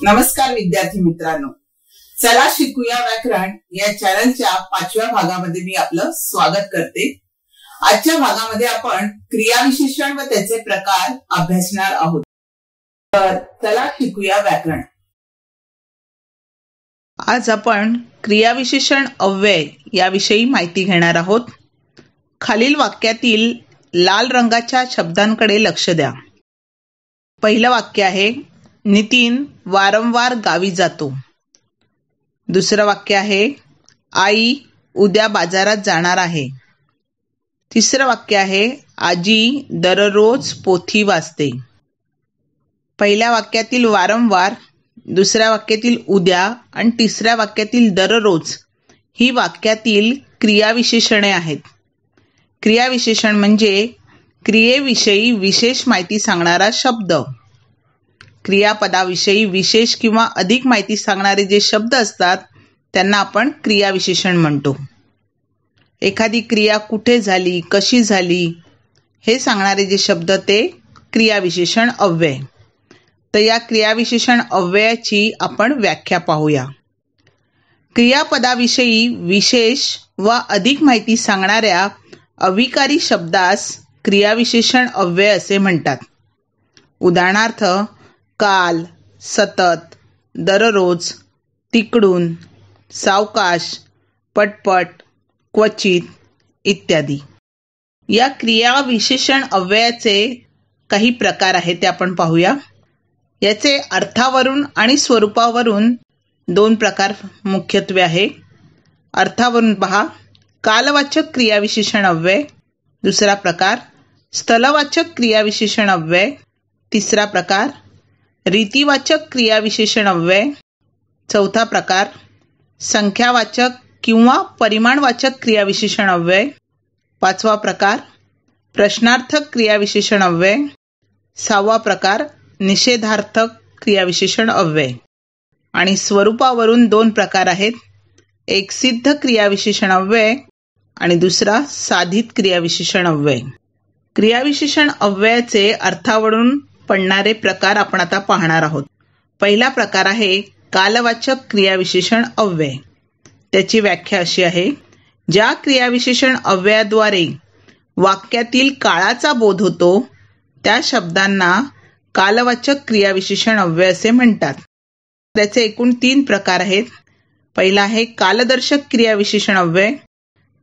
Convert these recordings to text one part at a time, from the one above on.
नमस्कार विद्यार्थी मित्रांनो, चला शिकूया व्याकरण या चॅनलच्या 5व्या भागामध्ये मी आपलं स्वागत करते। आजच्या भागामध्ये आपण क्रियाविशेषण व त्याचे प्रकार अभ्यासणार आहोत। तर चला शिकूया व्याकरण। आज आपण क्रियाविशेषण अव्यय याविषयी माहिती घेणार आहोत। खालील वाक्यातील लाल रंगाच्या शब्दांकडे लक्ष द्या। पहिलं वाक्य आहे, नितीन वारंवार गावी जातो। दुसरं वाक्य आहे, आई उद्या बाजारात जाणार आहे। तिसरं वाक्य आहे, आजी दररोज पोथी वाचते। पहिल्या वाक्यातील वारंवार, दुसऱ्या वाक्यातील उद्या आणि तिसऱ्या वाक्यातील दररोज ही वाक्यातील क्रियाविशेषणे आहेत। क्रियाविशेषण म्हणजे क्रियेविषयी विशेष माहिती सांगणारा शब्द। क्रियापदाविषयी विशेष किंवा अधिक माहिती सांगणारे जे शब्द असतात त्यांना आपण क्रियाविशेषण म्हणतो। एखादी क्रिया कुठे झाली, कशी झाली हे सांगणारे जे शब्द ते क्रियाविशेषण अव्यय। तर या क्रियाविशेषण अव्ययाची आपण व्याख्या पाहूया। क्रियापदाविषयी विशेष व अधिक माहिती सांगणाऱ्या अविकारी शब्दास क्रियाविशेषण अव्यय असे म्हणतात। उदाहरणार्थ, काल, सतत, दररोज, तिकडून, सावकाश, पटपट, क्वचित इत्यादी। या क्रियाविशेषण अव्ययाचे काही प्रकार आहेत ते आपण पाहूया। याचे अर्थावरून आणि स्वरूपावरून दोन प्रकार मुख्यत्वे आहे। अर्थावरून पहा, कालवाचक क्रियाविशेषण अव्यय। दुसरा प्रकार स्थलवाचक क्रियाविशेषण अव्यय। तिसरा प्रकार रीतिवाचक क्रियाविशेषण अव्यय। चौथा प्रकार संख्यावाचक किंवा परिमाणवाचक क्रियाविशेषण अव्यय। पाचवा प्रकार प्रश्नार्थक क्रियाविशेषण अव्यय। सहावा प्रकार निषेधार्थक क्रियाविशेषण अव्यय। आणि स्वरूपावरून दोन प्रकार आहेत, एक सिद्ध क्रियाविशेषण अव्यय आणि दुसरा साधित क्रियाविशेषण अव्यय। क्रियाविशेषण अव्ययाचे अर्थावरून पडणारे प्रकार आपण आता पाहणार आहोत। पहिला प्रकार आहे कालवाचक क्रियाविशेषण अव्यय। त्याची व्याख्या अशी आहे, ज्या क्रियाविशेषण अव्ययाद्वारे वाक्यातील काळाचा बोध होतो त्या शब्दांना कालवाचक क्रियाविशेषण अव्यय असे म्हणतात। त्याचे एकूण 3 प्रकार आहेत। पहिला आहे कालदर्शक क्रियाविशेषण अव्यय,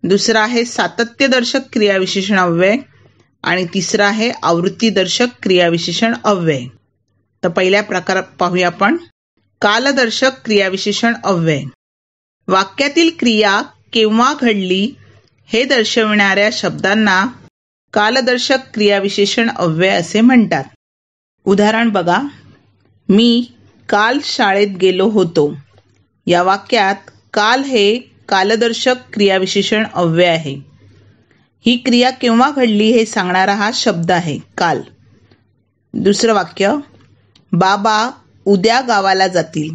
दुसरा आहे सातत्यदर्शक क्रियाविशेषण अव्यय आणि तिसरा आहे आवृत्तीदर्शक क्रियाविशेषण अव्यय। तर पहिल्या प्रकार पाहूया आपण, कालदर्शक क्रियाविशेषण अव्यय। वाक्यातील क्रिया केव्हा घडली हे दर्शविणाऱ्या शब्दांना कालदर्शक क्रियाविशेषण अव्यय असे म्हणतात। उदाहरण बघा, मी काल शाळेत गेलो होतो। या वाक्यात काल हे कालदर्शक क्रियाविशेषण अव्यय आहे। ही क्रिया केव्हा घडली हे सांगणारा हा शब्द आहे काल। दुसरं वाक्य, बाबा उद्या गावाला जातील।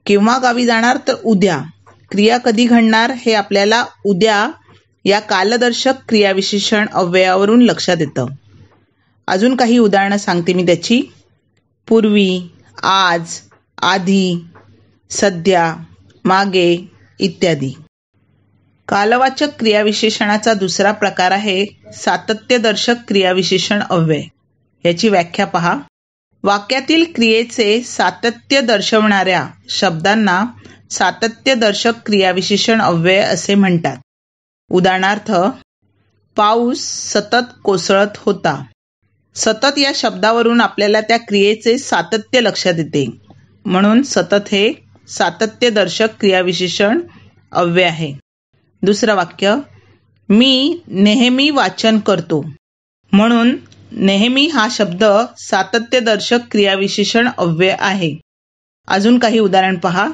केव्हा गावी जाणार, तर उद्या। क्रिया कधी घडणार हे आपल्याला उद्या या कालदर्शक क्रियाविशेषण अव्ययावरून लक्षात येतं। अजून काही उदाहरणं सांगते मी त्याची। पूर्वी, आज, आधी, सध्या, मागे इत्यादी। कालवाचक क्रियाविशेषणाचा दुसरा प्रकार आहे सातत्यदर्शक क्रियाविशेषण अव्यय। याची व्याख्या पहा, वाक्यातील क्रियेचे सातत्य दर्शवणाऱ्या शब्दांना सातत्यदर्शक क्रियाविशेषण अव्यय असे म्हणतात। उदाहरणार्थ, पाऊस सतत कोसळत होता। सतत या शब्दावरून आपल्याला त्या क्रियेचे सातत्य लक्षात येते, म्हणून सतत हे सातत्यदर्शक क्रियाविशेषण अव्यय आहे। दुसरं वाक्य, मी नेहमी वाचन करतो। म्हणून नेहमी हा शब्द सातत्यदर्शक क्रियाविशेषण अव्यय आहे। अजून काही उदाहरण पहा,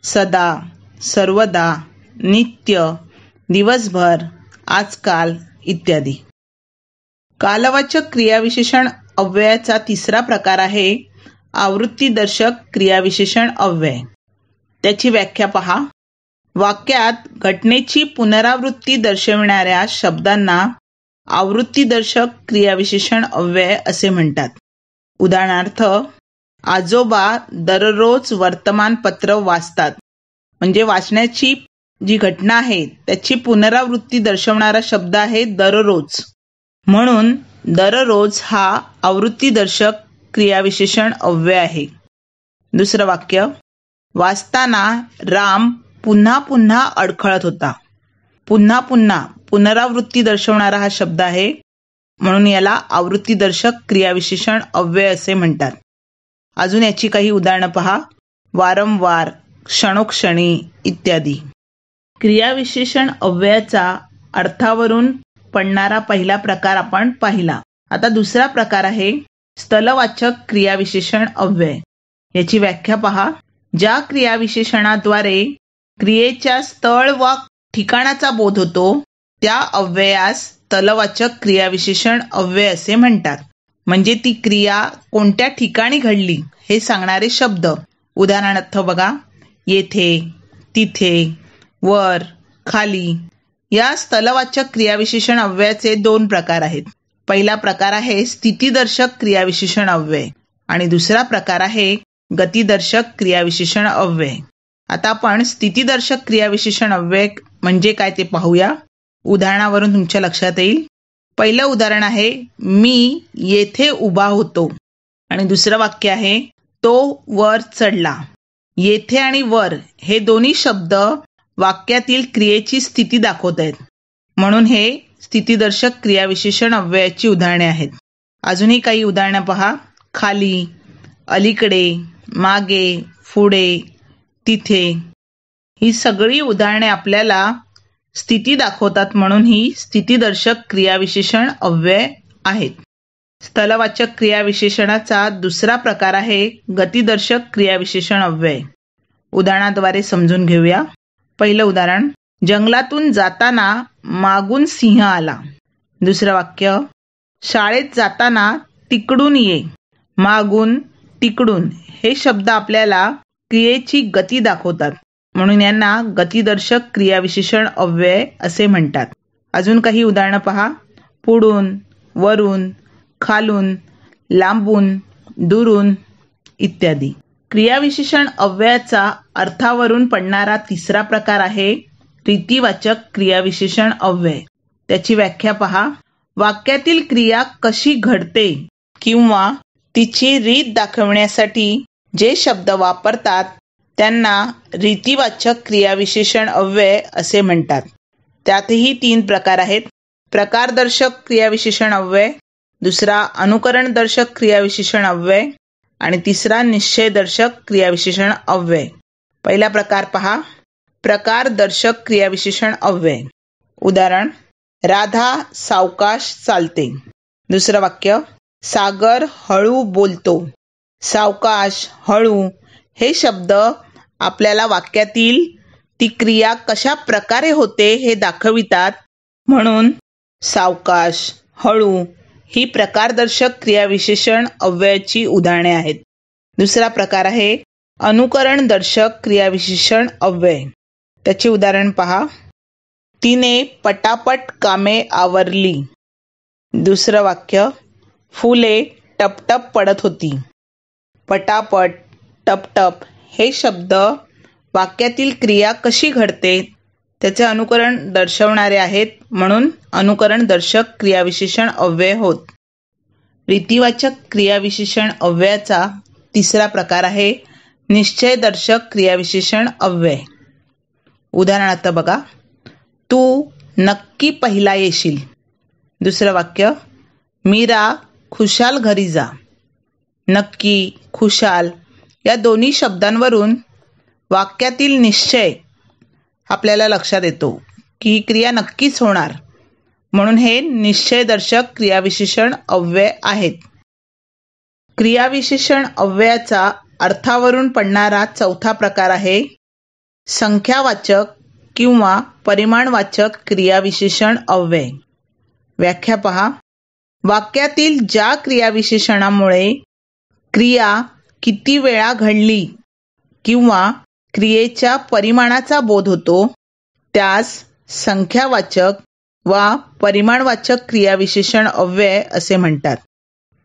सदा, सर्वदा, नित्य, दिवसभर, आजकाल इत्यादी। कालवाचक क्रियाविशेषण अव्ययाचा तिसरा प्रकार आहे आवृत्तीदर्शक क्रियाविशेषण अव्यय। त्याची व्याख्या पहा, वाक्यात घटनेची पुनरावृत्ती दर्शविणाऱ्या शब्दांना आवृत्तीदर्शक क्रियाविशेषण अव्यय असे म्हणतात। उदाहरणार्थ, आजोबा दररोज वर्तमानपत्र वाचतात. म्हणजे वाचण्याची जी घटना आहे त्याची पुनरावृत्ती दर्शवणारा शब्द आहे दररोज. म्हणून दररोज हा आवृत्तीदर्शक क्रियाविशेषण अव्यय आहे. दुसरं वाक्य, वाचताना राम पुन्हा पुन्हा अडखळत होता. पुन्हा पुन्हा पुनरावृत्ती दर्शवणारा हा शब्द आहे, म्हणून याला आवृत्तीदर्शक क्रियाविशेषण अव्यय असे म्हणतात. अजून याची काही उदाहरणं पहा. वारंवार, क्षणोक्षणी इत्यादी. क्रियाविशेषण अव्ययाचा अर्थावरून पडणारा पहिला प्रकार आपण पाहिला. आता दुसरा प्रकार आहे स्थलवाचक क्रियाविशेषण अव्यय. याची व्याख्या पहा. ज्या क्रियाविशेषणाद्वारे क्रियेच्या स्थळ वा ठिकाणाचा बोध होतो त्या अव्ययास स्थलवाचक क्रियाविशेषण अव्यय असे म्हणतात. म्हणजे ती क्रिया कोणत्या ठिकाणी घडली हे सांगणारे शब्द. उदाहरणार्थ बघा, येथे, तिथे, वर, खाली. या स्थलवाचक क्रियाविशेषण अव्ययाचे दोन प्रकार आहेत. पहिला प्रकार आहे स्थितीदर्शक क्रियाविशेषण अव्यय आणि दुसरा प्रकार आहे गतिदर्शक क्रियाविशेषण अव्यय. आता आपण स्थितीदर्शक क्रियाविशेषण अव्यय म्हणजे काय ते पाहूया. उदाहरणावरून तुमच्या लक्षात येईल. पहिलं उदाहरण आहे, मी येथे उभा होतो. आणि दुसरं वाक्य आहे, तो वर चढला. येथे आणि वर हे दोन्ही शब्द वाक्यातील क्रियेची स्थिती दाखवत आहेत, म्हणून हे स्थितीदर्शक क्रियाविशेषण अव्ययाची उदाहरणे आहेत. अजूनही काही उदाहरणं पहा. खाली, अलीकडे, मागे, पुढे, तिथे. ही सगळी उदाहरणे आपल्याला स्थिती दाखवतात, म्हणून ही स्थितीदर्शक क्रियाविशेषण अव्यय आहेत. स्थलवाचक क्रियाविशेषणाचा दुसरा प्रकार आहे गतिदर्शक क्रियाविशेषण अव्यय. उदाहरणाद्वारे समजून घेऊया. पहिलं उदाहरण, जंगलातून जाताना मागून सिंह आला. दुसरं वाक्य, शाळेत जाताना तिकडून ये. मागून, तिकडून हे शब्द आपल्याला क्रियेची गती दाखवतात, म्हणून यांना गतिदर्शक क्रियाविशेषण अव्यय असे म्हणतात. अजून काही उदाहरणं पहा. पुढून, वरून, खालून, लांबून, दुरून इत्यादी. क्रियाविशेषण अव्ययाचा अर्थावरून पडणारा तिसरा प्रकार आहे रीतिवाचक क्रियाविशेषण अव्यय. त्याची व्याख्या पहा. वाक्यातील क्रिया कशी घडते किंवा तिची रीत दाखवण्यासाठी जे शब्द वापरतात त्यांना रीतिवाचक क्रियाविशेषण अव्यय असे म्हणतात. त्यातही तीन प्रकार आहेत. प्रकारदर्शक क्रियाविशेषण अव्यय, दुसरा अनुकरणदर्शक क्रियाविशेषण अव्यय आणि तिसरा निश्चयदर्शक क्रियाविशेषण अव्यय. पहिला प्रकार पहा, प्रकारदर्शक क्रियाविशेषण अव्यय. उदाहरण, राधा सावकाश चालते. दुसरं वाक्य, सागर हळू बोलतो. सावकाश, हळू हे शब्द आपल्याला वाक्यातील ती क्रिया कशा प्रकारे होते हे दाखवितात, म्हणून सावकाश, हळू ही प्रकारदर्शक क्रियाविशेषण अव्ययाची उदाहरणे आहेत. दुसरा प्रकार आहे अनुकरणदर्शक क्रियाविशेषण अव्यय. त्याचे उदाहरण पहा. तिने पटापट कामे आवरली. दुसरं वाक्य, फुले टपटप पडत होती. पटापट, टपटप हे शब्द वाक्यातील क्रिया कशी घडते त्याचे अनुकरण दर्शवणारे आहेत, म्हणून अनुकरणदर्शक क्रियाविशेषण अव्यय होत. रीतिवाचक क्रियाविशेषण अव्ययाचा तिसरा प्रकार आहे निश्चयदर्शक क्रियाविशेषण अव्यय. उदाहरणार्थ बघा, तू नक्की पहिला येशील. दुसरं वाक्य, मीरा खुशाल घरी जा. नक्की, खुशाल या दोन्ही शब्दांवरून वाक्यातील निश्चय आपल्याला लक्षात येतो की ही क्रिया नक्कीच होणार, म्हणून हे निश्चयदर्शक क्रियाविशेषण अव्यय आहेत. क्रियाविशेषण अव्ययाचा अर्थावरून पडणारा चौथा प्रकार आहे संख्यावाचक किंवा परिमाणवाचक क्रियाविशेषण अव्यय. व्याख्या पहा. वाक्यातील ज्या क्रियाविशेषणामुळे क्रिया किती वेळा घडली किंवा क्रियेच्या परिमाणाचा बोध होतो त्यास संख्यावाचक वा परिमाणवाचक क्रियाविशेषण अव्यय असे म्हणतात.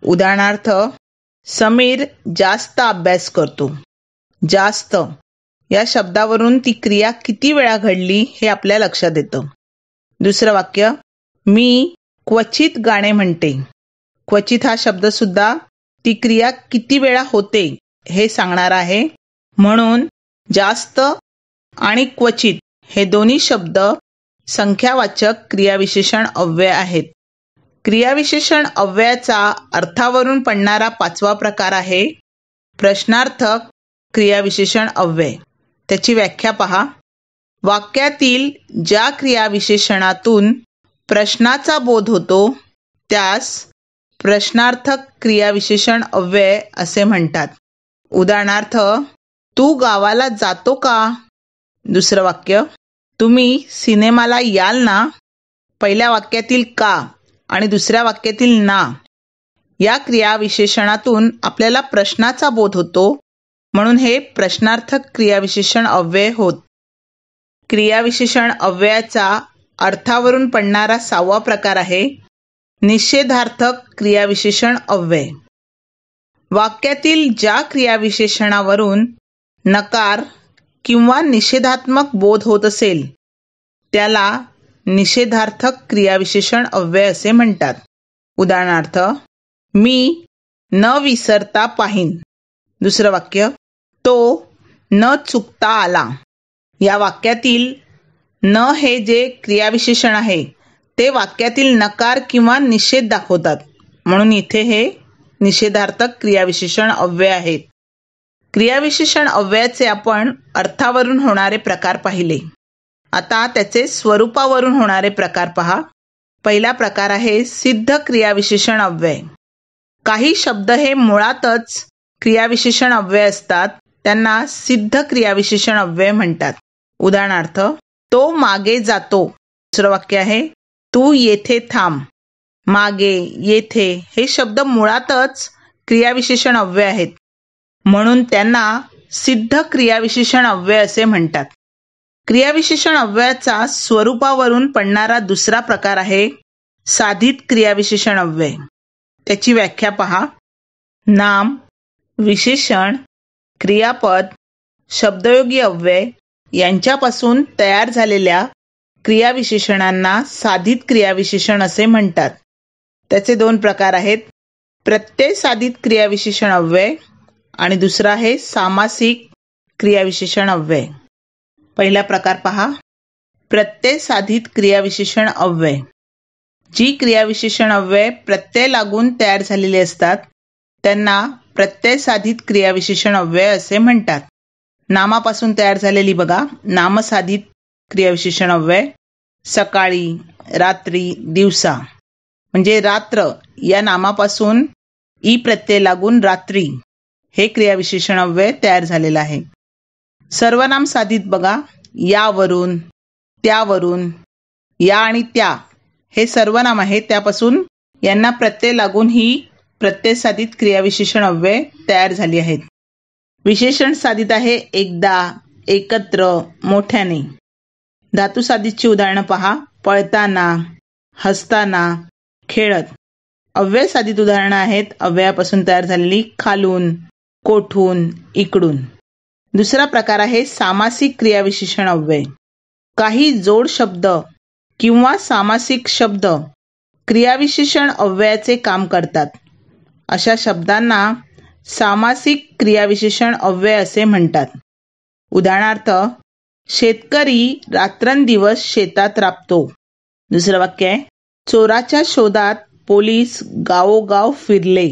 उदाहरणार्थ, समीर जास्त अभ्यास करतो. जास्त या शब्दावरून ती क्रिया किती वेळा घडली हे आपल्या लक्षात येतं. दुसरं वाक्य, मी क्वचित गाणे म्हणते. क्वचित हा शब्द सुद्धा ती क्रिया किती वेळा होते हे सांगणार आहे. म्हणून जास्त आणि क्वचित हे दोन्ही शब्द संख्यावाचक क्रियाविशेषण अव्यय आहेत. क्रियाविशेषण अव्ययाचा अर्थावरून पडणारा 5वा प्रकार आहे प्रश्नार्थक क्रियाविशेषण अव्यय. त्याची व्याख्या पहा. वाक्यातील ज्या क्रियाविशेषणातून प्रश्नाचा बोध होतो त्यास प्रश्नार्थक क्रियाविशेषण अव्यय असे म्हणतात. उदाहरणार्थ, तू गावाला जातो का? दुसरं वाक्य, तुम्ही सिनेमाला याल ना? पहिल्या वाक्यातील का आणि दुसऱ्या वाक्यातील ना या क्रियाविशेषणातून आपल्याला प्रश्नाचा बोध होतो, म्हणून हे प्रश्नार्थक क्रियाविशेषण अव्यय होत. क्रियाविशेषण अव्ययाचा अर्थावरून पडणारा 6वा प्रकार आहे निषेधार्थक क्रियाविशेषण अव्यय. वाक्यातील ज्या क्रियाविशेषणावरून नकार किंवा निषेधात्मक बोध होत असेल त्याला निषेधार्थक क्रियाविशेषण अव्यय असे म्हणतात. उदाहरणार्थ, मी न विसरता पाहीन. दुसरं वाक्य, तो न चुकता आला. या वाक्यातील न हे जे क्रियाविशेषण आहे ते वाक्यातील नकार किंवा निषेध दाखवतात, म्हणून इथे हे निषेधार्थक क्रियाविशेषण अव्यय आहेत. क्रियाविशेषण अव्ययाचे आपण अर्थावरून होणारे प्रकार पाहिले. आता त्याचे स्वरूपावरून होणारे प्रकार पहा. पहिला प्रकार आहे सिद्ध क्रियाविशेषण अव्यय. काही शब्द हे मुळातच क्रियाविशेषण अव्यय असतात, त्यांना सिद्ध क्रियाविशेषण अव्यय म्हणतात. उदाहरणार्थ, तो मागे जातो. दुसरं वाक्य आहे तू येथे थांब. मागे, येथे हे शब्द मुळातच क्रियाविशेषण अव्यय आहेत, म्हणून त्यांना सिद्ध क्रियाविशेषण अव्यय असे म्हणतात. क्रियाविशेषण अव्ययाचा स्वरूपावरून पडणारा दुसरा प्रकार आहे साधित क्रियाविशेषण अव्यय. त्याची व्याख्या पहा. नाम, विशेषण, क्रियापद, शब्दयोगी अव्यय यांच्यापासून तयार झालेल्या क्रियाविशेषणांना साधित क्रियाविशेषण असे म्हणतात. त्याचे 2 प्रकार आहेत प्रत्यय साधित क्रियाविशेषण अव्यय आणि दुसरा आहे सामासिक क्रियाविशेषण अव्यय. पहिला प्रकार पहा. प्रत्यय साधित क्रियाविशेषण अव्यय. जी क्रियाविशेषण अव्यय प्रत्यय लागून तयार झालेले असतात त्यांना प्रत्यय साधित क्रियाविशेषण अव्यय असे म्हणतात. नामापासून तयार झालेली बघा नामसाधित क्रियाविशेषण अव्यय. सकाळी, रात्री, दिवसा म्हणजे रात्र या नामापासून ई प्रत्यय लागून रात्री हे क्रियाविशेषण अव्यय तयार झालेलं आहे. सर्वनाम साधित बघा यावरून, त्यावरून, या आणि त्या हे सर्वनाम आहे, त्यापासून यांना प्रत्यय लागून ही प्रत्यय साधित क्रियाविशेषण अव्यय तयार झाली आहेत. विशेषण साधित आहे एकदा, एकत्र, मोठ्याने. धातू साधितची उदाहरणं पहा. पळताना, हसताना, खेळत. अव्यय साधित उदाहरणं आहेत अव्ययापासून तयार झालेली खालून, कोठून, इकडून. दुसरा प्रकार आहे सामासिक क्रियाविशेषण अव्यय. काही जोड शब्द किंवा सामासिक शब्द क्रियाविशेषण अव्ययाचे काम करतात. अशा शब्दांना सामासिक क्रियाविशेषण अव्यय असे म्हणतात. उदाहरणार्थ, शेतकरी रात्रंदिवस शेतात राबतो. दुसरं वाक्य आहे चोराच्या शोधात पोलीस गावोगाव फिरले.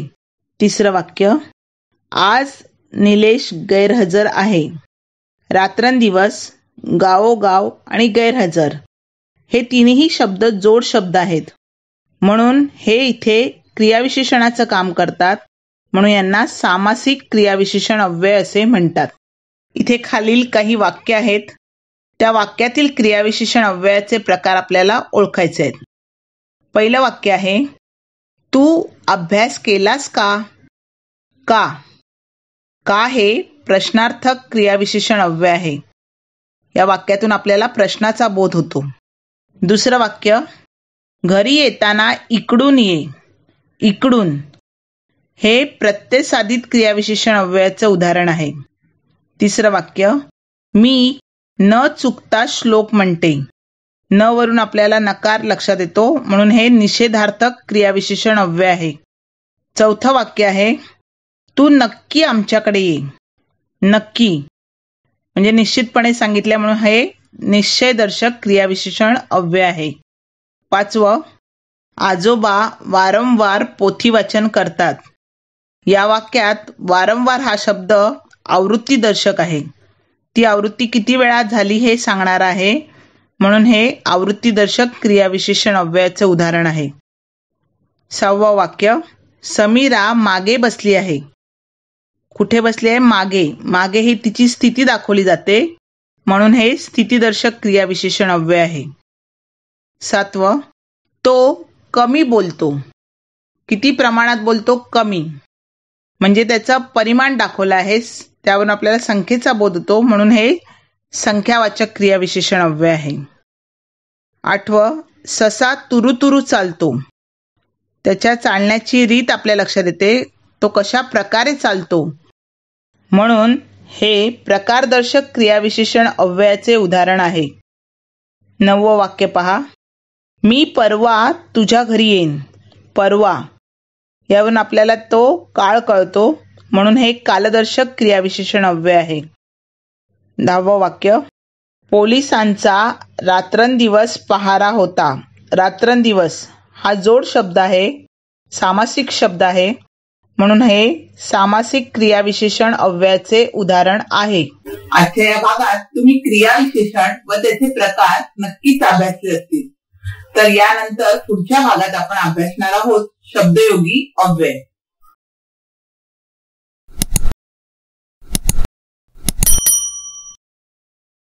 तिसरं वाक्य, आज निलेश गैरहजर आहे. रात्रंदिवस, गावोगाव आणि गैरहजर हे तिन्ही शब्द जोड शब्द आहेत, म्हणून हे इथे क्रियाविशेषणाचं काम करतात, म्हणून यांना सामासिक क्रियाविशेषण अव्यय असे म्हणतात. इथे खालील काही वाक्य आहेत, त्या वाक्यातील क्रियाविशेषण अव्ययाचे प्रकार आपल्याला ओळखायचे आहेत. पहिलं वाक्य आहे तू अभ्यास केलास का? का? का हे प्रश्नार्थक क्रियाविशेषण अव्यय आहे. या वाक्यातून आपल्याला प्रश्नाचा बोध होतो. दुसरं वाक्य, घरी येताना इकडून ये. इकडून हे प्रत्ययसाधित क्रियाविशेषण अव्ययाचं उदाहरण आहे. तिसरं वाक्य, मी न चुकता श्लोक म्हणते. न वरून आपल्याला नकार लक्षात येतो, म्हणून हे निषेधार्थक क्रियाविशेषण अव्यय आहे. चौथं वाक्य आहे, तू नक्की आमच्याकडे ये. नक्की म्हणजे निश्चितपणे सांगितल्या, म्हणून हे निश्चयदर्शक क्रियाविशेषण अव्यय आहे. पाचवं, आजोबा वारंवार पोथी वाचन करतात. या वाक्यात वारंवार हा शब्द आवृत्तीदर्शक आहे. ती आवृत्ती किती वेळा झाली हे सांगणार आहे, म्हणून हे आवृत्तीदर्शक क्रियाविशेषण अव्ययाचे उदाहरण आहे. सहावं वाक्य, समीरा मागे बसली आहे. कुठे बसली आहे? मागे. मागे ही तिची स्थिती दाखवली जाते, म्हणून हे स्थितीदर्शक क्रियाविशेषण अव्यय आहे. सातवं, तो कमी बोलतो. किती प्रमाणात बोलतो? कमी. म्हणजे त्याचा परिमाण दाखवला आहे, त्यावरून आपल्याला संख्येचा बोध होतो, म्हणून हे संख्यावाचक क्रियाविशेषण अव्यय आहे. आठवं, ससा तुरुतुरु चालतो. त्याच्या चालण्याची रीत आपल्या लक्षात येते, तो कशा प्रकारे चालतो, म्हणून हे प्रकारदर्शक क्रियाविशेषण अव्ययाचे उदाहरण आहे. नववं वाक्य पहा, मी परवा तुझ्या घरी येईन. परवा यावरून आपल्याला तो काळ कळतो, म्हणून हे कालदर्शक क्रियाविशेषण अव्यय आहे. 10वं वाक्य, पोलिसांचा रात्रंदिवस पहारा होता. रात्रंदिवस हा जोड शब्द आहे, सामासिक शब्द आहे, म्हणून हे सामासिक क्रियाविशेषण अव्ययाचे उदाहरण आहे. आजच्या या भागात तुम्ही क्रियाविशेषण व त्याचे प्रकार नक्कीच अभ्यासले असतील. तर यानंतर पुढच्या भागात आपण अभ्यासणार आहोत शब्दयोगी अव्यय.